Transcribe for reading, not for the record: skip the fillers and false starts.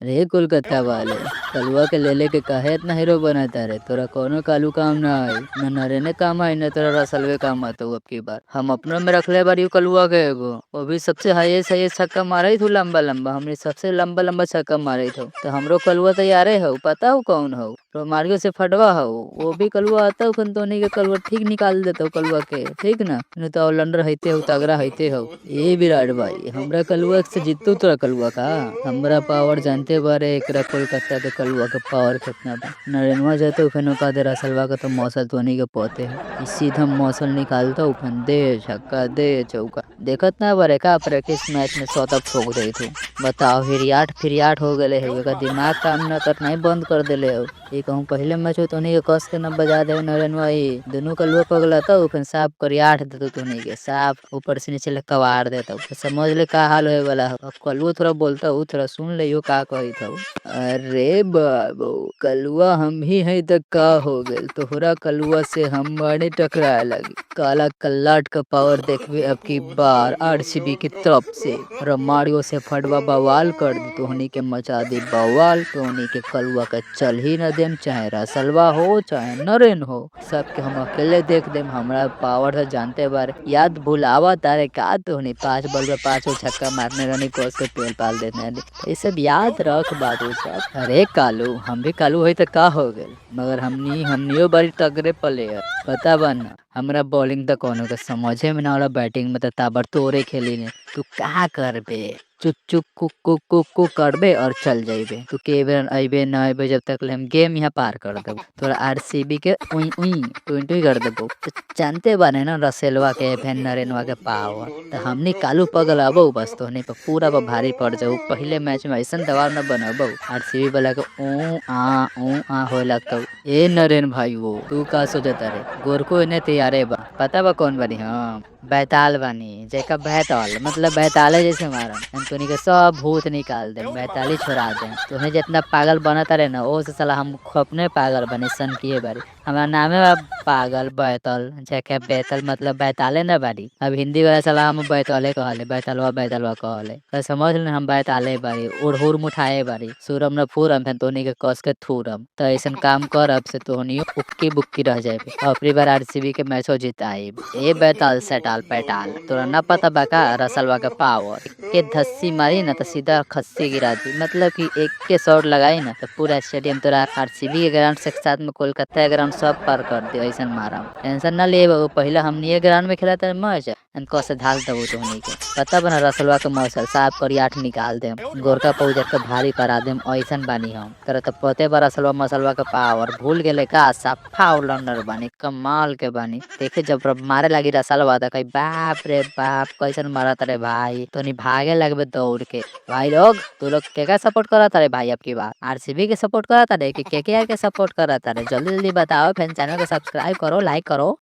रे कोलकाता वाले, कलुआ के ले लेके काहे इतना हीरो बनता रे? तोरा कोनो कालू काम ना आई, न नरेने काम आई, न तोरा रसलवे काम आता अब की बार। हम अपनों में रखले बारी कलुआ के एगो, वो भी सबसे हाईएस्ट हाईएस्ट छक्का मारे थू लंबा लंबा, हमने सबसे लंबा लंबा छक्का मारे थो। तो हमरो कलुआ तैयारे हो, पता हो कौन हो? तो मार्गो से फटवा हो, वो भी कलुआ आता हो खन के कलुआ ठीक निकाल देता हो कलुआ के, ठीक ना? नहीं तो ऑलराउंडर हैते हो, तगड़ा हैते हो। ए विराट भाई, हमरा कलुआ से जीतू तोरा कलुआ का? हमरा पावर जानते बारे, एकरा कोलकाता के कलुआ के पावर कितना बा। नरेनवा जाते उफेन का दे रसलवा का तो मौसल तोनी के पोते है। ई सीधा मौसल निकालता उफेन दे छक्का दे चौका। देखत ना बारे का प्रैक्टिस मैच में सौ तक ठोक दे तू। बताओ फिर आठ हो गए है, एका दिमाग काम न कर नहीं बंद कर देले हो। ये कहूँ पहले मैच हो तोनी के कस के न बजा दे नरेनवा, ई दोनों कलुआ पगलाता उफेन साफ करी आठ देतो तोनी के, साफ ऊपर से नीचे ले कवार देता। समझ ले का हाल होए वाला हो। अब कलुआ थोड़ा बोलता हूँ, थोड़ा सुन ले यो का कहित हूँ। अरे बाबू, कलुआ हम ही है तो का हो गए? तोहरा कलुआ से हम बड़े टकराए लगी। काला कल्लाट का पावर देखबे अब की बार आरसीबी की तरफ से। रमारियो से फटवा बवाल कर दी, तोहनी के मचा दी बवाल। तोहनी के कलुआ के चल ही न देम, चाहे रसलवा हो चाहे नरेन हो, सबके हम अकेले देख देम। हमरा पावर है जानते बारे, याद भुलावा तारे का? तोहनी 5 बॉल पे 5 छक्का मारने रहनी, कोस के तेल पाल देने रहनी। ये सब याद रख बाबू सब। अरे कालू, हम भी कालू है तो का हो गए? मगर हमनियो बड़ी तगड़े प्लेयर, पता बा ना? हमरा बॉलिंग तो कोनो के समझे में ना होला, बैटिंग में तो ताबर तोरे खेली ने। तू का करबे? चुप चुप कुक कुक कुक कुक करबे और चल जाइबे। तू के बेर अइबे ना अइबे, जब तक ले हम गेम यहाँ पार कर देबो। तोरा आरसीबी के उई उई टुई टुई कर देबो। तो जानते बाने ना रसेलवा के फैन नरेनवा के पावर। तो हमनी कालू पगल अबो, बस तोहनी पर पूरा पर भारी पड़ जाऊ। पहले मैच में ऐसा दबाव न बनबो, आरसीबी वाला के ऊ आ होए लगता। ए नरेन भाई, वो तू का सोचता रे? गोरको इन्हें तैयारे बा, पता बा कौन बानी हम? बैताल बानी, जेका बैताल मतलब बैताले जैसे मारा तोनी के सब भूत निकाल दे, बैताली छोड़ा दे। तुम्हें जितना पागल बनता रहे ना, वो से साला हम अपने पागल बने सन किए बारी। हमारा नामे बा पागल बैतल, जेके बैतल मतलब बैताले न बारी। अब हिंदी वाला साला हम बैताले कहले, बैतलवा बैतलवा कहले, तो समझ ले हम बैताले बारी। उड़हुर मुठाए बारी, सुरम न फूरम फिर तोनी के कस के थूरम। तो ऐसा काम कर अब से तोहनियो उक्की बुक्की रह जाए। अगली बार आरसीबी के मैचो जिताई। ए बैताल सेटाल पैटाल, तोरा ना पता बा का रसलवा के पावर? के धस्सी मारी ना तो सीधा खस्सी गिरा दी, मतलब कि एक के शॉट लगाई ना तो पूरा स्टेडियम तोरा आरसीबी के ग्राउंड से साथ में कोलकाता के ग्राउंड सब पार कर दियो। ऐसा मारा टेंशन ना ले बाबू, पहले हमनी ये ग्राउंड में खेला था मैच, कसे धाल दबो तोहनी के। पता बना रसलवा के मौसल साफ करी 8 निकाल देम, गोरका पौजर के भारी करा देम। ऐसन बानी हम, तेरा तो पते बा रसलवा मसलवा के पावर। भूल गेले का? सफा ऑलराउंडर बानी, कमाल के बानी। देखे जब मारे लगी रसलवा तो कही बाप रे बाप कैसन मारा तारे भाई, तो नहीं भागे लगबे दौड़ के। भाई लोग, तू लोग के सपोर्ट करा तारे भाई? अब की बार आरसीबी के सपोर्ट करा तारे कि के सपोर्ट करा तारे? जल्दी जल्दी बताओ, फैन चैनल को सब्सक्राइब करो, लाइक करो।